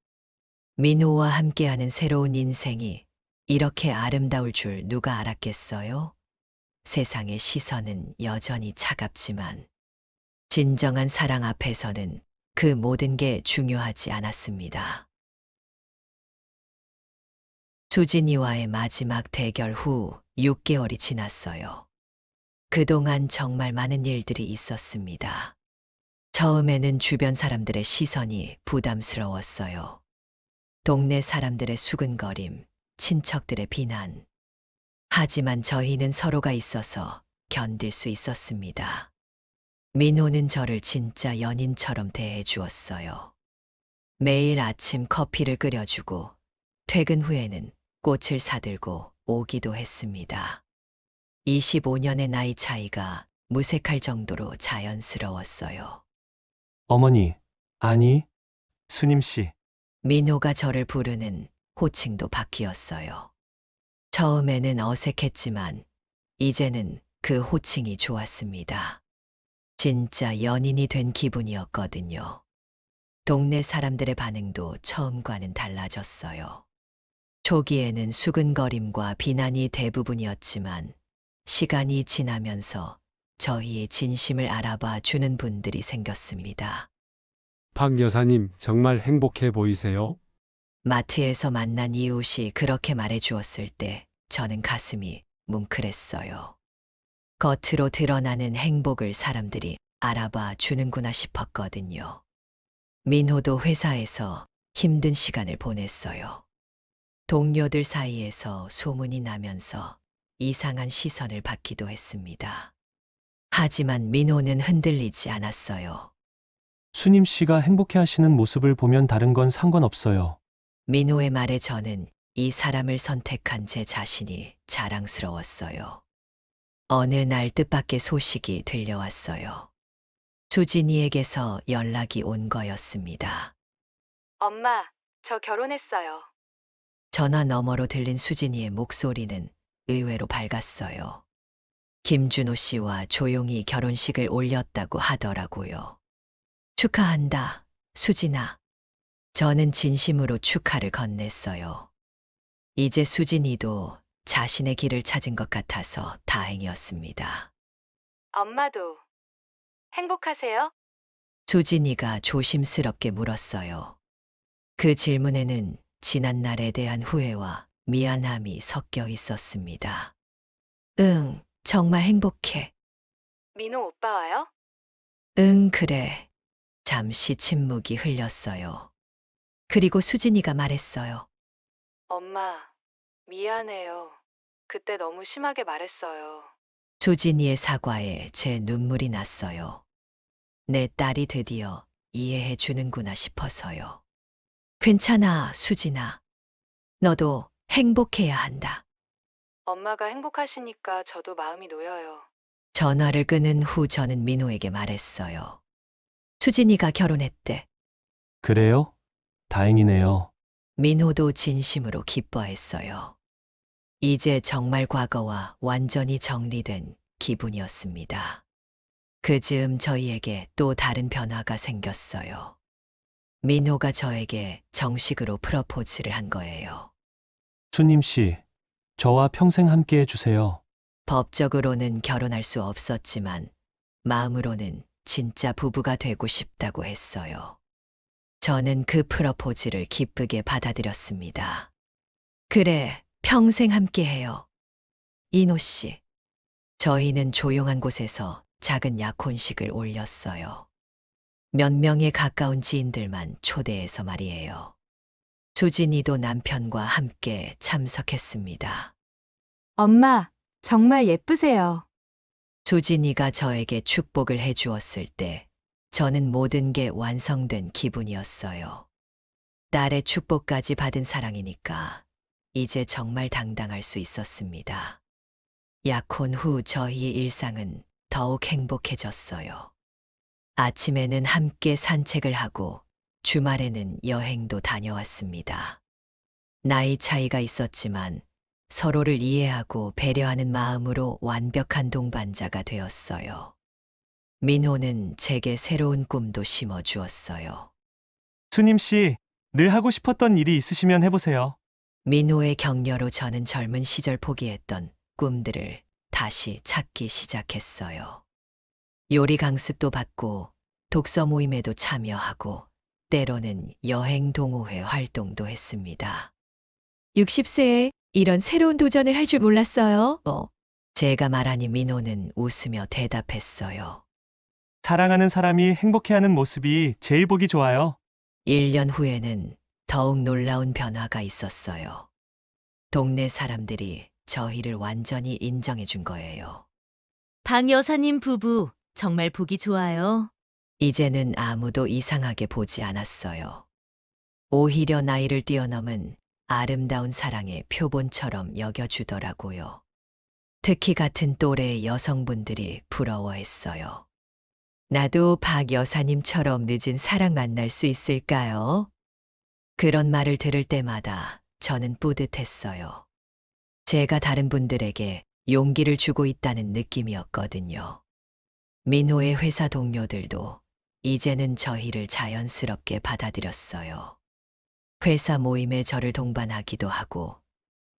민호와 함께하는 새로운 인생이 이렇게 아름다울 줄 누가 알았겠어요? 세상의 시선은 여전히 차갑지만 진정한 사랑 앞에서는 그 모든 게 중요하지 않았습니다. 수진이와의 마지막 대결 후 6개월이 지났어요. 그동안 정말 많은 일들이 있었습니다. 처음에는 주변 사람들의 시선이 부담스러웠어요. 동네 사람들의 수근거림, 친척들의 비난. 하지만 저희는 서로가 있어서 견딜 수 있었습니다. 민호는 저를 진짜 연인처럼 대해 주었어요. 매일 아침 커피를 끓여주고 퇴근 후에는 꽃을 사들고 오기도 했습니다. 25년의 나이 차이가 무색할 정도로 자연스러웠어요. 어머니, 아니, 스님씨. 민호가 저를 부르는 호칭도 바뀌었어요. 처음에는 어색했지만 이제는 그 호칭이 좋았습니다. 진짜 연인이 된 기분이었거든요. 동네 사람들의 반응도 처음과는 달라졌어요. 초기에는 수근거림과 비난이 대부분이었지만 시간이 지나면서 저희의 진심을 알아봐 주는 분들이 생겼습니다. 박 여사님 정말 행복해 보이세요? 마트에서 만난 이웃이 그렇게 말해 주었을 때 저는 가슴이 뭉클했어요. 겉으로 드러나는 행복을 사람들이 알아봐 주는구나 싶었거든요. 민호도 회사에서 힘든 시간을 보냈어요. 동료들 사이에서 소문이 나면서 이상한 시선을 받기도 했습니다. 하지만 민호는 흔들리지 않았어요. 수님씨가 행복해 하시는 모습을 보면 다른 건 상관없어요. 민호의 말에 저는 이 사람을 선택한 제 자신이 자랑스러웠어요. 어느 날 뜻밖의 소식이 들려왔어요. 수진이에게서 연락이 온 거였습니다. 엄마, 저 결혼했어요. 전화 너머로 들린 수진이의 목소리는 의외로 밝았어요. 김준호 씨와 조용히 결혼식을 올렸다고 하더라고요. 축하한다, 수진아. 저는 진심으로 축하를 건넸어요. 이제 수진이도 자신의 길을 찾은 것 같아서 다행이었습니다. 엄마도 행복하세요? 수진이가 조심스럽게 물었어요. 그 질문에는 지난 날에 대한 후회와 미안함이 섞여 있었습니다. 응, 정말 행복해. 민호 오빠와요? 응, 그래. 잠시 침묵이 흘렸어요. 그리고 수진이가 말했어요. 엄마, 미안해요. 그때 너무 심하게 말했어요. 수진이의 사과에 제 눈물이 났어요. 내 딸이 드디어 이해해 주는구나 싶어서요. 괜찮아, 수진아. 너도 행복해야 한다. 엄마가 행복하시니까 저도 마음이 놓여요. 전화를 끊은 후 저는 민호에게 말했어요. 수진이가 결혼했대. 그래요? 다행이네요. 민호도 진심으로 기뻐했어요. 이제 정말 과거와 완전히 정리된 기분이었습니다. 그 즈음 저희에게 또 다른 변화가 생겼어요. 민호가 저에게 정식으로 프러포즈를 한 거예요. 수님 씨, 저와 평생 함께 해주세요. 법적으로는 결혼할 수 없었지만 마음으로는 진짜 부부가 되고 싶다고 했어요. 저는 그 프러포즈를 기쁘게 받아들였습니다. 그래, 평생 함께 해요. 이노 씨. 저희는 조용한 곳에서 작은 약혼식을 올렸어요. 몇 명의 가까운 지인들만 초대해서 말이에요. 수진이도 남편과 함께 참석했습니다. 엄마, 정말 예쁘세요. 수진이가 저에게 축복을 해주었을 때 저는 모든 게 완성된 기분이었어요. 딸의 축복까지 받은 사랑이니까 이제 정말 당당할 수 있었습니다. 약혼 후 저희의 일상은 더욱 행복해졌어요. 아침에는 함께 산책을 하고 주말에는 여행도 다녀왔습니다. 나이 차이가 있었지만 서로를 이해하고 배려하는 마음으로 완벽한 동반자가 되었어요. 민호는 제게 새로운 꿈도 심어주었어요. 수님 씨, 늘 하고 싶었던 일이 있으시면 해보세요. 민호의 격려로 저는 젊은 시절 포기했던 꿈들을 다시 찾기 시작했어요. 요리 강습도 받고 독서 모임에도 참여하고 때로는 여행 동호회 활동도 했습니다. 60세에 이런 새로운 도전을 할 줄 몰랐어요. 제가 말하니 민호는 웃으며 대답했어요. 사랑하는 사람이 행복해하는 모습이 제일 보기 좋아요. 1년 후에는 더욱 놀라운 변화가 있었어요. 동네 사람들이 저희를 완전히 인정해 준 거예요. 박 여사님 부부 정말 보기 좋아요. 이제는 아무도 이상하게 보지 않았어요. 오히려 나이를 뛰어넘은 아름다운 사랑의 표본처럼 여겨주더라고요. 특히 같은 또래의 여성분들이 부러워했어요. 나도 박 여사님처럼 늦은 사랑 만날 수 있을까요? 그런 말을 들을 때마다 저는 뿌듯했어요. 제가 다른 분들에게 용기를 주고 있다는 느낌이었거든요. 민호의 회사 동료들도 이제는 저희를 자연스럽게 받아들였어요. 회사 모임에 저를 동반하기도 하고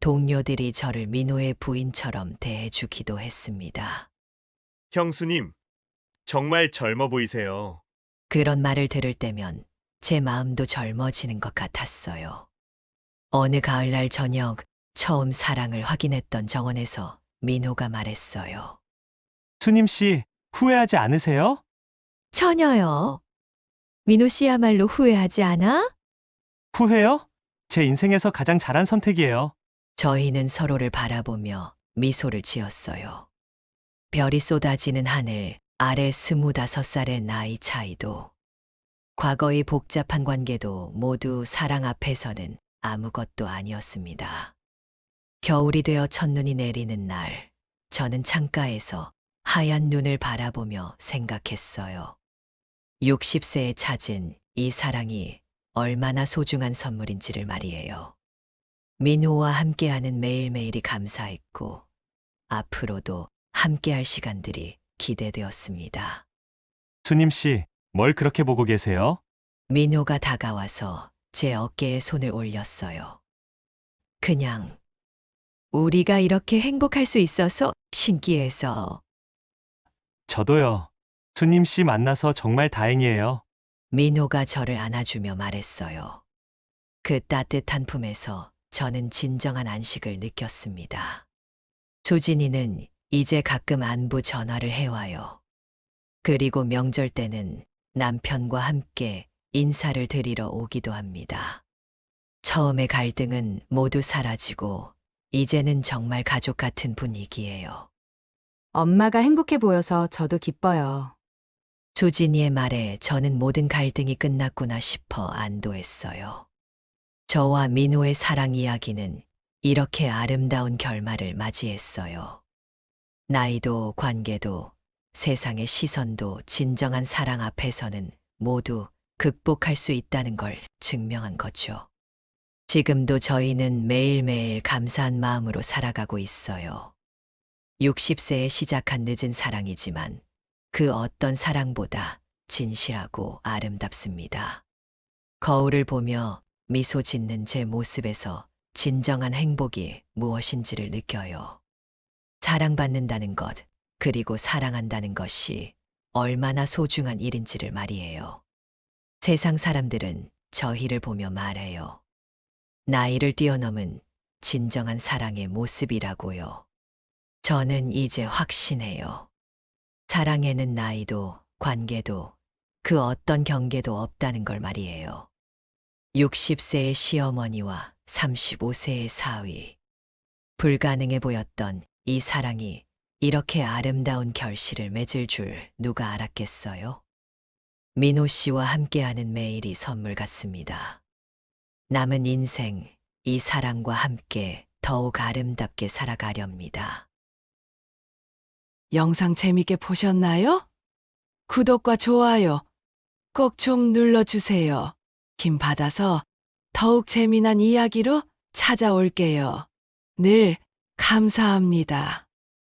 동료들이 저를 민호의 부인처럼 대해주기도 했습니다. 형수님, 정말 젊어 보이세요. 그런 말을 들을 때면 제 마음도 젊어지는 것 같았어요. 어느 가을날 저녁 처음 사랑을 확인했던 정원에서 민호가 말했어요. 수님 씨, 후회하지 않으세요? 처녀요. 민호 씨야말로 후회하지 않아? 후회요? 제 인생에서 가장 잘한 선택이에요. 저희는 서로를 바라보며 미소를 지었어요. 별이 쏟아지는 하늘 아래 25살의 나이 차이도 과거의 복잡한 관계도 모두 사랑 앞에서는 아무것도 아니었습니다. 겨울이 되어 첫눈이 내리는 날, 저는 창가에서 하얀 눈을 바라보며 생각했어요. 60세에 찾은 이 사랑이 얼마나 소중한 선물인지를 말이에요. 민호와 함께하는 매일매일이 감사했고, 앞으로도 함께할 시간들이 기대되었습니다. 수님 씨, 뭘 그렇게 보고 계세요? 민호가 다가와서 제 어깨에 손을 올렸어요. 그냥 우리가 이렇게 행복할 수 있어서 신기해서. 저도요. 수님 씨 만나서 정말 다행이에요. 민호가 저를 안아주며 말했어요. 그 따뜻한 품에서 저는 진정한 안식을 느꼈습니다. 수진이는 이제 가끔 안부 전화를 해와요. 그리고 명절 때는 남편과 함께 인사를 드리러 오기도 합니다. 처음의 갈등은 모두 사라지고 이제는 정말 가족 같은 분위기예요. 엄마가 행복해 보여서 저도 기뻐요. 수진이의 말에 저는 모든 갈등이 끝났구나 싶어 안도했어요. 저와 민호의 사랑 이야기는 이렇게 아름다운 결말을 맞이했어요. 나이도 관계도 세상의 시선도 진정한 사랑 앞에서는 모두 극복할 수 있다는 걸 증명한 거죠. 지금도 저희는 매일매일 감사한 마음으로 살아가고 있어요. 60세에 시작한 늦은 사랑이지만 그 어떤 사랑보다 진실하고 아름답습니다. 거울을 보며 미소 짓는 제 모습에서 진정한 행복이 무엇인지를 느껴요. 사랑받는다는 것, 그리고 사랑한다는 것이 얼마나 소중한 일인지를 말이에요. 세상 사람들은 저희를 보며 말해요. 나이를 뛰어넘은 진정한 사랑의 모습이라고요. 저는 이제 확신해요. 사랑에는 나이도 관계도 그 어떤 경계도 없다는 걸 말이에요. 60세의 시어머니와 35세의 사위. 불가능해 보였던 이 사랑이 이렇게 아름다운 결실을 맺을 줄 누가 알았겠어요? 민호 씨와 함께하는 매일이 선물 같습니다. 남은 인생, 이 사랑과 함께 더욱 아름답게 살아가렵니다. 영상 재밌게 보셨나요? 구독과 좋아요 꼭 좀 눌러주세요. 힘 받아서 더욱 재미난 이야기로 찾아올게요. 늘 감사합니다.